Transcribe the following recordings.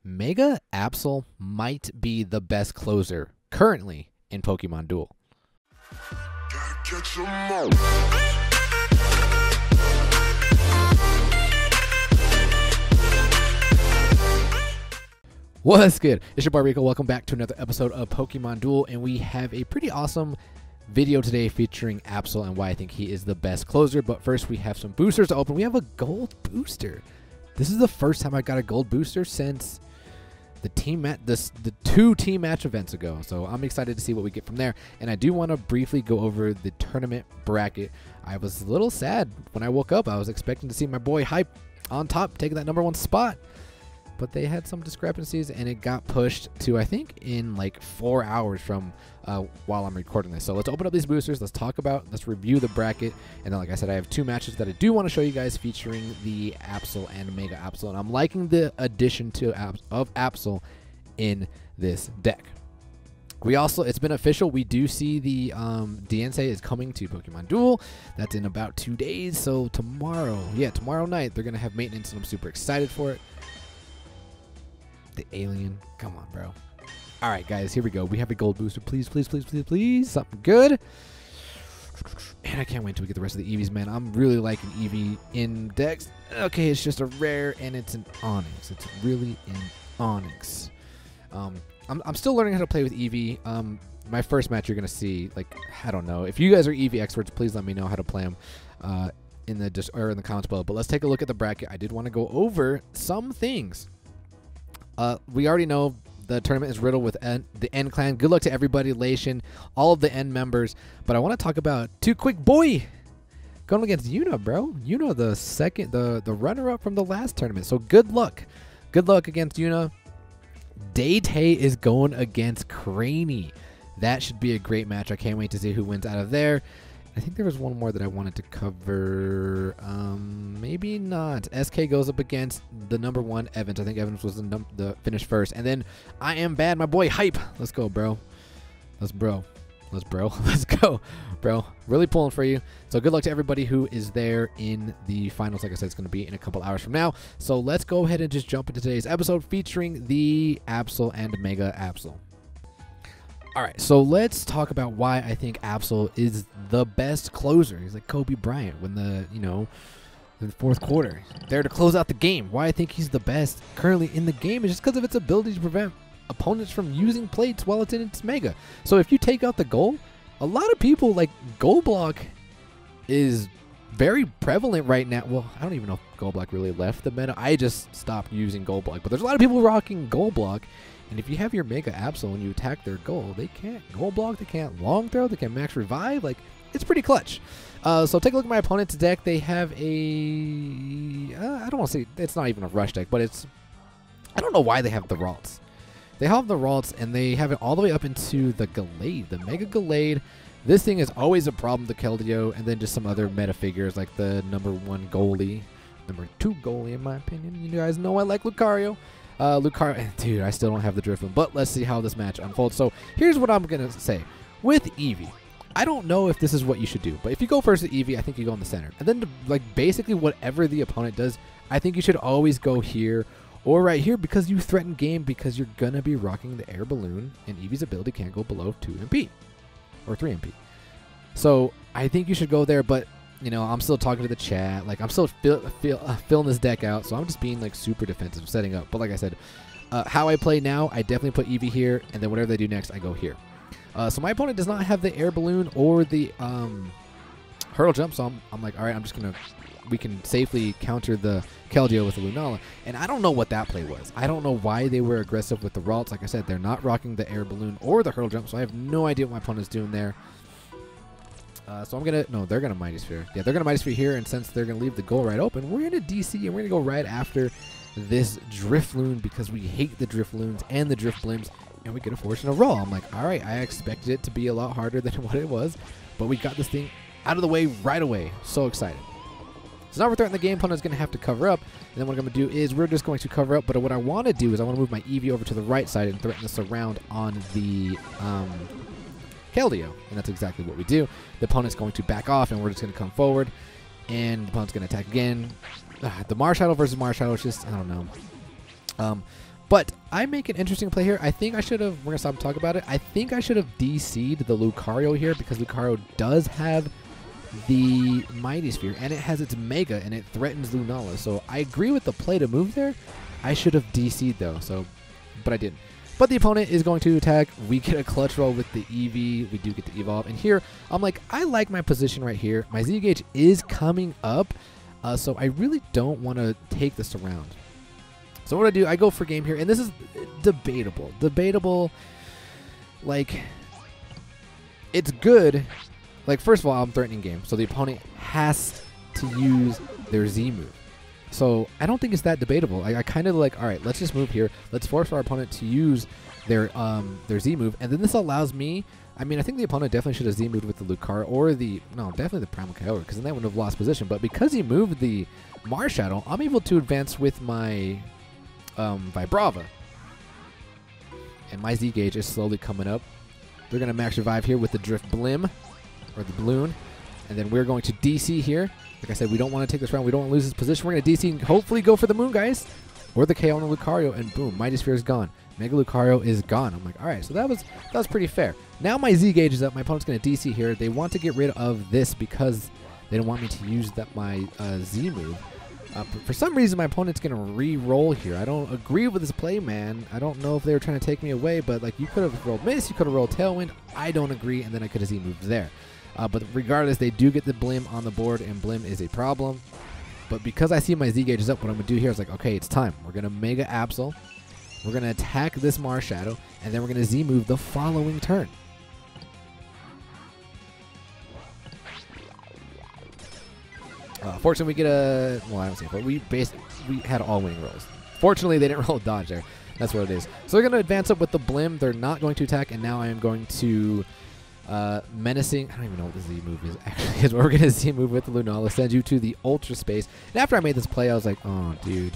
Mega Absol might be the best closer currently in Pokemon Duel. What's good? It's your boy Rico. Welcome back to another episode of Pokemon Duel, and we have a pretty awesome video today featuring Absol and why I think he is the best closer. But first, we have some boosters to open. We have a gold booster. This is the first time I got a gold booster since the two team match events ago. So I'm excited to see what we get from there. And I do want to briefly go over the tournament bracket. I was a little sad when I woke up. I was expecting to see my boy Hype on top, taking that #1 spot. But they had some discrepancies, and it got pushed to, I think, in like 4 hours from while I'm recording this. So let's open up these boosters. Let's review the bracket. And then, like I said, I have two matches that I do want to show you guys featuring the Absol and Mega Absol. And I'm liking the addition of Absol in this deck. It's been official. We do see the DNC is coming to Pokemon Duel. That's in about 2 days. So tomorrow night, they're going to have maintenance, and I'm super excited for it. The alien. Come on, bro. All right, guys, here we go. We have a gold booster. Please, please, please, please, please. Something good. And I can't wait until we get the rest of the EVs, man. I'm really liking EV in decks. Okay, it's just a rare, and it's an Onyx. It's really an Onyx. I'm still learning how to play with EV. My first match you're going to see, like, I don't know. If you guys are EV experts, please let me know how to play them in the comments below. But let's take a look at the bracket. I did want to go over some things. We already know the tournament is riddled with the N clan. Good luck to everybody, Lation, all of the N members. But I want to talk about Too Quick Boy going against Yuna, bro. Yuna, the runner-up from the last tournament. So good luck. Good luck against Yuna. Date is going against Craney. That should be a great match. I can't wait to see who wins out of there. I think there was one more that I wanted to cover. Maybe not. SK goes up against the #1 Evans. I think Evans was the finish first. And then I Am Bad, my boy Hype. Let's go, bro. Let's go, bro. Really pulling for you. So good luck to everybody who is there in the finals. Like I said, it's going to be in a couple hours from now. So let's go ahead and just jump into today's episode featuring the Absol and Mega Absol. All right, so let's talk about why I think Absol is the best closer. He's like Kobe Bryant when the fourth quarter, there to close out the game. Why I think he's the best currently in the game is just because of its ability to prevent opponents from using plates while it's in its Mega. So if you take out the goal, a lot of people, like, goal block is very prevalent right now. Well, I don't even know if goal block really left the meta. I just stopped using goal block, but there's a lot of people rocking goal block. And if you have your Mega Absol and you attack their goal, they can't goal block, they can't long throw, they can max revive. Like, it's pretty clutch. So take a look at my opponent's deck. They have a, I don't want to say, it's not even a rush deck, but it's, I don't know why they have the Ralts. They have the Ralts, and they have it all the way up into the Gallade, the Mega Gallade. This thing is always a problem to Keldeo, and then just some other meta figures like the #1 goalie, #2 goalie in my opinion. You guys know I like Lucario. Dude, I still don't have the Drifloon, but let's see how this match unfolds. So here's what I'm going to say. With Eevee, I don't know if this is what you should do, but if you go first to Eevee, I think you go in the center. And then, like, basically whatever the opponent does, I think you should always go here or right here because you threaten game because you're going to be rocking the air balloon, and Eevee's ability can't go below 2 MP or 3 MP. So I think you should go there, but you know, I'm still talking to the chat. Like, I'm still filling this deck out, so I'm just being, like, super defensive, setting up. But like I said, how I play now, I definitely put Eevee here, and then whatever they do next, I go here. So my opponent does not have the air balloon or the hurdle jump, so I'm like, all right, we can safely counter the Keldeo with the Lunala. And I don't know what that play was. I don't know why they were aggressive with the Ralts. Like I said, they're not rocking the air balloon or the hurdle jump, so I have no idea what my opponent's doing there. So they're going to Mighty Sphere. Yeah, they're going to Mighty Sphere here, and since they're going to leave the goal right open, we're going to DC, and we're going to go right after this Drifloon because we hate the Drifloons and the Drifblims, and we get a force and a roll. I'm like, all right, I expected it to be a lot harder than what it was, but we got this thing out of the way right away. So excited. So now we're threatening the game. Opponent's going to have to cover up, and then what I'm going to do is we're just going to cover up, but what I want to do is I want to move my Eevee over to the right side and threaten this around on the Keldeo, and that's exactly what we do. The opponent's going to back off, and we're just going to come forward, and the opponent's going to attack again. The Marshadow versus Marshadow is just, I don't know. But I make an interesting play here. I think I should have, we're going to stop and talk about it. I think I should have DC'd the Lucario here because Lucario does have the Mighty Sphere and it has its Mega and it threatens Lunala. So I agree with the play to move there. I should have DC'd though, but I didn't. But the opponent is going to attack. We get a clutch roll with the Eevee. We do get to evolve. And here, I'm like, I like my position right here. My Z gauge is coming up, so I really don't want to take this around. So what I do, I go for game here, and this is debatable. Debatable, like, it's good. Like, first of all, I'm threatening game, so the opponent has to use their Z move. So I don't think it's that debatable. I kind of like, all right, let's just move here. Let's force our opponent to use their Z move, and then this allows me. I mean, I think the opponent definitely should have Z moved with the Lucario or definitely the Primal Kyogre, because then they would have lost position. But because he moved the Marshadow, I'm able to advance with my Vibrava. And my Z gauge is slowly coming up. They're going to max revive here with the Drift Blim, or the Balloon. And then we're going to DC here. Like I said, we don't want to take this round. We don't want to lose this position. We're going to DC and hopefully go for the Moon, guys. Or the KO on the Lucario, and boom, Mighty Sphere is gone. Mega Lucario is gone. I'm like, all right, so that was pretty fair. Now my Z gauge is up. My opponent's going to DC here. They want to get rid of this because they don't want me to use my Z move. For some reason, my opponent's going to re-roll here. I don't agree with this play, man. I don't know if they were trying to take me away, but like you could have rolled Miss, you could have rolled Tailwind. I don't agree, and then I could have Z-moved there. But regardless, they do get the Blim on the board, and Blim is a problem. But because I see my Z gauge is up, what I'm going to do here is like, okay, it's time. We're going to Mega Absol. We're going to attack this Marshadow, and then we're going to Z-move the following turn. Fortunately, we get a... Well, I don't say, but we had all winning rolls. Fortunately, they didn't roll a dodge there. That's what it is. So we're going to advance up with the Blim. They're not going to attack, and now I am going to... Menacing. I don't even know what the Z move is actually. Is what we're going to Z move with the Lunala. Send you to the Ultra Space. And after I made this play, I was like, oh, dude.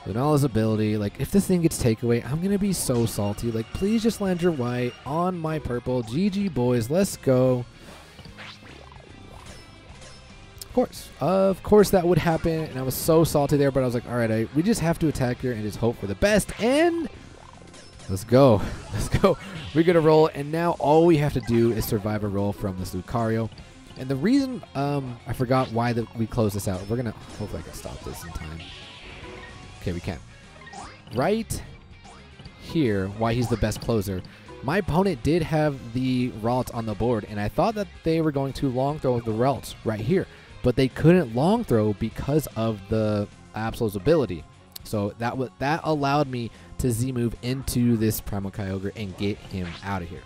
Lunala's ability. Like, if this thing gets takeaway, I'm going to be so salty. Like, please just land your white on my purple. GG, boys. Let's go. Of course that would happen, and I was so salty there, but I was like, all right, we just have to attack here and just hope for the best, and let's go. Let's go. We're going to roll, and now all we have to do is survive a roll from this Lucario. And the reason, I forgot why we close this out. We're going to, hopefully I can stop this in time. Okay, we can. Right here, why he's the best closer. My opponent did have the Ralt on the board, and I thought that they were going to long throw the Ralt right here. But they couldn't long throw because of the Absol's ability. So that allowed me to Z-move into this Primal Kyogre and get him out of here.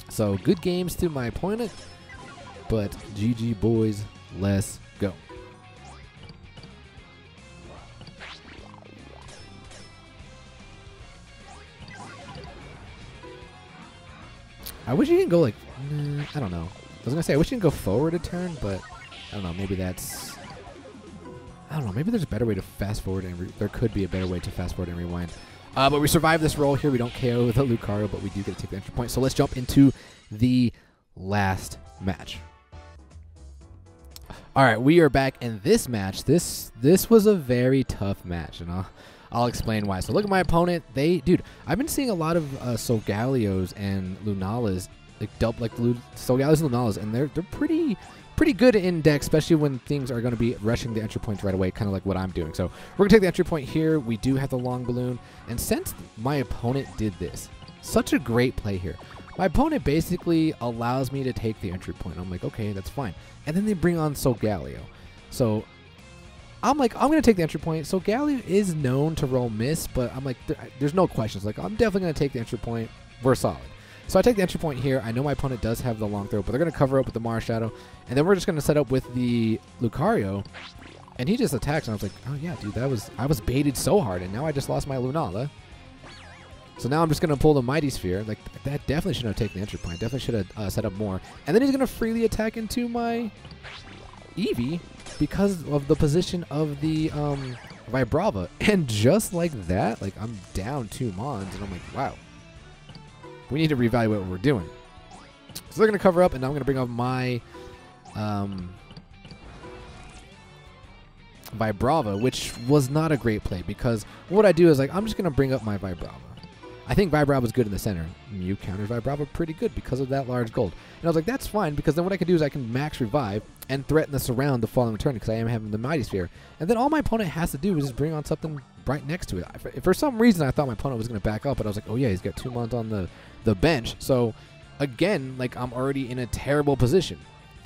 So good games to my opponent, but GG, boys. Let's go. I wish you could go like, I don't know. I was going to say, I wish you could go forward a turn, but I don't know. Maybe that's, I don't know. Maybe there's a better way to fast forward, and there could be a better way to fast forward and rewind. But we survive this roll here. We don't KO the Lucario, but we do get to take the extra point. So let's jump into the last match. All right, we are back in this match. This was a very tough match, and I'll explain why. So look at my opponent. Dude, I've been seeing a lot of Solgalios and Lunalas, like Solgalios and Lunalas, and they're pretty good in deck, especially when things are going to be rushing the entry points right away, kind of like what I'm doing. So we're going to take the entry point here. We do have the long balloon, and since my opponent did this, such a great play here. My opponent basically allows me to take the entry point. I'm like, okay, that's fine. And then they bring on Solgaleo. So I'm like, I'm going to take the entry point. Solgaleo is known to roll miss, but I'm like, there's no questions. Like, I'm definitely going to take the entry point. We're solid. So I take the entry point here. I know my opponent does have the long throw, but they're going to cover up with the Marshadow. And then we're just going to set up with the Lucario. And he just attacks, and I was like, oh yeah, dude, I was baited so hard, and now I just lost my Lunala. So now I'm just going to pull the Mighty Sphere. Like, that definitely shouldn't have taken the entry point. Definitely should have set up more. And then he's going to freely attack into my Eevee because of the position of the Vibrava. And just like that, like, I'm down 2 Mons, and I'm like, wow. We need to reevaluate what we're doing. So they're going to cover up, and now I'm going to bring up my Vibrava, which was not a great play because what I do is like I'm just going to bring up my Vibrava. I think Vibrava was good in the center. Mew countered Vibrava pretty good because of that large gold. And I was like, that's fine because then what I can do is I can max revive and threaten the surround the following turn because I am having the Mighty Sphere. And then all my opponent has to do is just bring on something right next to it. For some reason, I thought my opponent was going to back up, but I was like, oh yeah, he's got 2 mons on the bench. So again, like I'm already in a terrible position.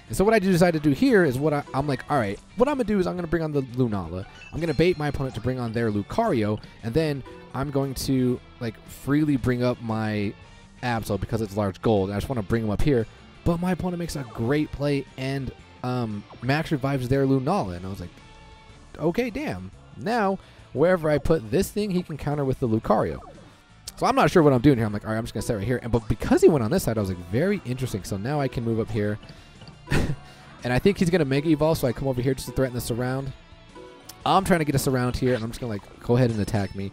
And so what I decided to do here is I'm like, all right, what I'm going to do is I'm going to bring on the Lunala. I'm going to bait my opponent to bring on their Lucario, and then I'm going to like freely bring up my Absol because it's large gold. And I just want to bring him up here. But my opponent makes a great play and max revives their Lunala. And I was like, okay, damn. Now, wherever I put this thing, he can counter with the Lucario. So I'm not sure what I'm doing here. I'm like, all right, I'm just going to stay right here. But because he went on this side, I was like, very interesting. So now I can move up here. And I think he's going to Mega Evolve, so I come over here just to threaten the surround. I'm trying to get a surround here, and I'm just going to like go ahead and attack me.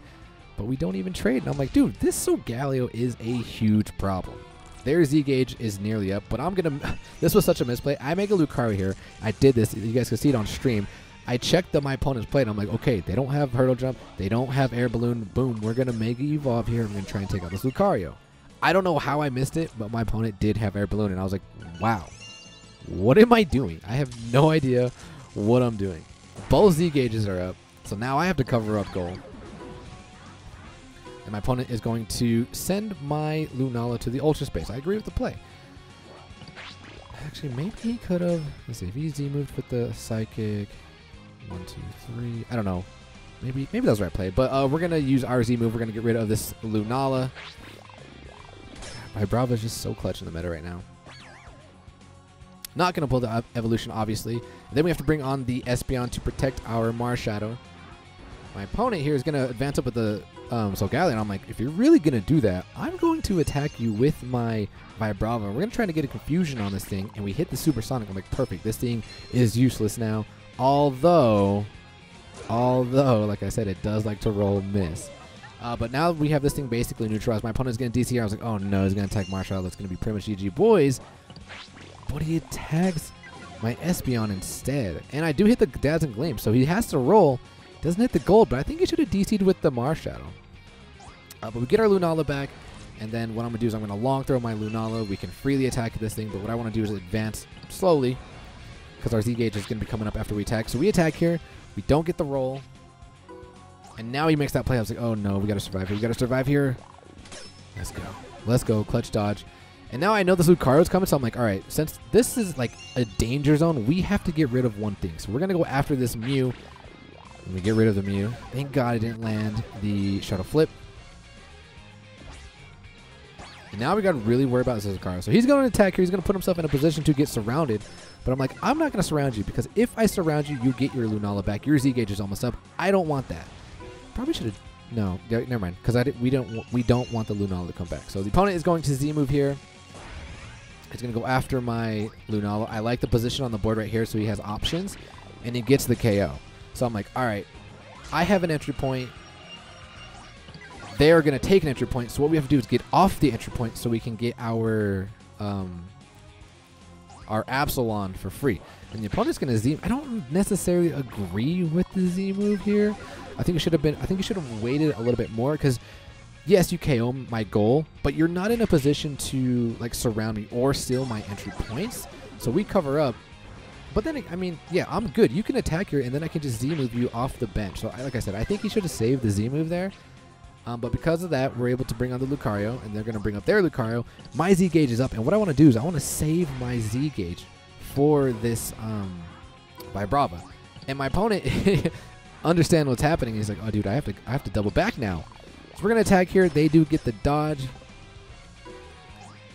But we don't even trade. And I'm like, dude, this Solgaleo is a huge problem. Their Z-Gauge is nearly up, but I'm going to... This was such a misplay. I make a Lucario here. I did this. You guys can see it on stream. I checked my opponent's play, and I'm like, okay, they don't have Hurdle Jump. They don't have Air Balloon. Boom, we're going to Mega Evolve here. I'm going to try and take out this Lucario. I don't know how I missed it, but my opponent did have Air Balloon, and I was like, wow. What am I doing? I have no idea what I'm doing. Both Z gauges are up, so now I have to cover up gold. And my opponent is going to send my Lunala to the Ultra Space. I agree with the play. Actually, maybe he could have... Let's see, if he Z-moved with the Psychic... 1, 2, 3... I don't know. Maybe that was the right play. But we're going to use our Z-move. We're going to get rid of this Lunala. Vibrava is just so clutch in the meta right now. Not going to pull the evolution, obviously. And then we have to bring on the Espeon to protect our Marshadow. My opponent here is going to advance up with the Solgaleo, and I'm like, if you're really going to do that, I'm going to attack you with my Vibrava. We're going to try to get a confusion on this thing, and we hit the Supersonic. I'm like, perfect. This thing is useless now. Although, like I said, it does like to roll miss. But now we have this thing basically neutralized. My opponent's going to DC here. I was like, oh no, he's going to attack Marshadow. That's going to be pretty much GG, boys. But he attacks my Espeon instead. And I do hit the Dazzling Gleam, so he has to roll. Doesn't hit the gold, but I think he should have DC'd with the Marshadow. But we get our Lunala back, and then what I'm going to do is I'm going to long throw my Lunala. We can freely attack this thing, but what I want to do is advance slowly, because our Z-Gauge is going to be coming up after we attack. So we attack here. We don't get the roll. And now he makes that play. I was like, oh no, we got to survive here. We got to survive here. Let's go. Let's go. Clutch dodge. And now I know this Lucario's coming, so I'm like, all right, since this is like a danger zone, we have to get rid of one thing. So we're going to go after this Mew. And we get rid of the Mew. Thank God I didn't land the Shuttle Flip. And now we got to really worry about this Lucario. So he's going to attack here. He's going to put himself in a position to get surrounded. But I'm like, I'm not going to surround you, because if I surround you, you get your Lunala back. Your Z-Gauge is almost up. I don't want that. Probably should have... No, never mind, because we don't want the Lunala to come back. So the opponent is going to Z-move here. He's going to go after my Lunala. I like the position on the board right here, so he has options, and he gets the KO. So I'm like, all right, I have an entry point. They are going to take an entry point, so what we have to do is get off the entry point so we can get our Absol for free. And the opponent's going to Z. I don't necessarily agree with the Z move here. I think it should have been. I think you should have waited a little bit more, because yes, you KO my goal, but you're not in a position to like surround me or steal my entry points. So we cover up. But then, I mean, yeah, I'm good. You can attack here, and then I can just Z move you off the bench. So like I said, I think he should have saved the Z move there. But because of that, we're able to bring on the Lucario, and they're going to bring up their Lucario. My Z gauge is up, and what I want to do is I want to save my Z gauge for this Vibrava. And my opponent understand what's happening. He's like, oh, dude, I have to double back now. So we're going to attack here. They do get the dodge.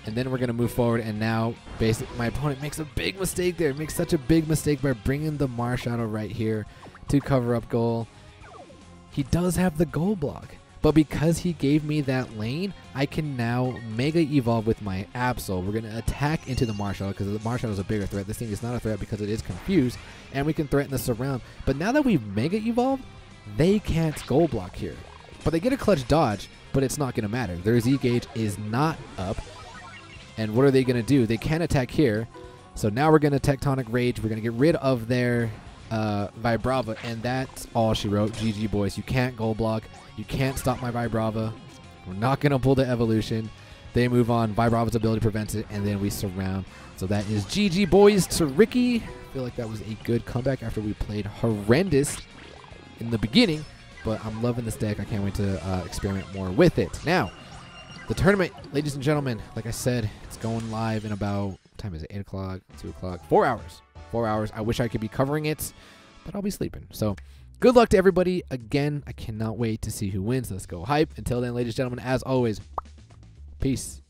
And then we're going to move forward, and now basically my opponent makes a big mistake there. Makes such a big mistake by bringing the Marshadow right here to cover up goal. He does have the goal block. But because he gave me that lane, I can now Mega Evolve with my Absol. We're going to attack into the Marshadow, because the Marshadow is a bigger threat. This thing is not a threat because it is confused, and we can threaten the surround. But now that we've Mega Evolved, they can't goal block here. But they get a clutch dodge, but it's not going to matter. Their Z-Gauge is not up. And what are they going to do? They can attack here. So now we're going to Tectonic Rage. We're going to get rid of their Vibrava, and that's all she wrote. GG, boys. You can't gold block. You can't stop my Vibrava. We're not going to pull the evolution. They move on. Vibrava's ability prevents it, and then we surround. So that is GG, boys, to Ricky. I feel like that was a good comeback after we played horrendous in the beginning, but I'm loving this deck. I can't wait to experiment more with it. Now, the tournament, ladies and gentlemen, like I said, it's going live in about, what time is it, 8 o'clock, 2 o'clock, 4 hours. 4 hours. I wish I could be covering it, but I'll be sleeping. So good luck to everybody. Again, I cannot wait to see who wins. Let's go hype. Until then, ladies and gentlemen, as always, peace.